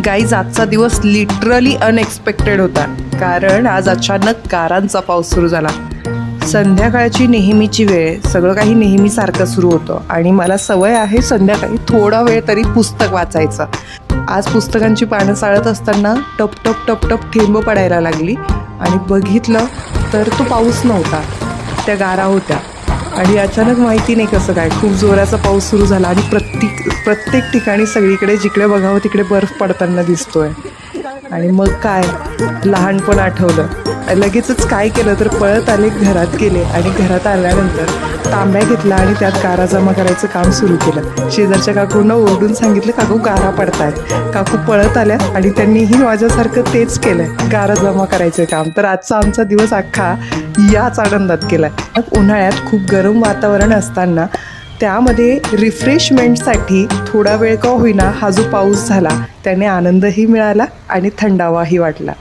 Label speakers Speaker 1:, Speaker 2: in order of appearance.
Speaker 1: Guys आजचा दिवस literally unexpected होता, कारण आज अचानक गारांचा पाऊस सुरू झाला. संध्याकाळची नेहमीची वेळ, सगळं काही नेहमीसारखं सुरू होतं आणि मला सवय आहे संध्याकाळी थोडा वेळ तरी पुस्तक वाचायचं. आज पुस्तकांची पानं चाळत असताना टप टप टप टप थेंब पडायला लागली आणि बघितलं तर तो पाऊस नव्हता, त्या गारा होत्या. आणि अचानक माहिती नाही कसं काय खूप जोराचा पाऊस सुरू झाला आणि प्रत्येक ठिकाणी सगळीकडे जिकडे बघावं तिकडे बर्फ पडताना दिसतोय. आणि मग काय लहानपण आठवलं. लगेचच काय केलं तर पळत आले, घरात गेले आणि घरात आल्यानंतर तांब्या घेतला आणि त्यात गारा जमा करायचं काम सुरू केलं. शेजारच्या काकूंना ओरडून सांगितलं, काकू गारा पडतायत. काकू पळत आल्या आणि त्यांनीही माझ्यासारखं तेच केलंय, गारा जमा करायचं काम. तर आजचा आमचा दिवस अख्खा याच आनंदात गेलाय. मग उन्हाळ्यात खूप गरम वातावरण असताना त्यामध्ये रिफ्रेशमेंटसाठी थोडा वेळ का होईना हा जो पाऊस झाला त्याने आनंदही मिळाला आणि थंडावाही वाटला.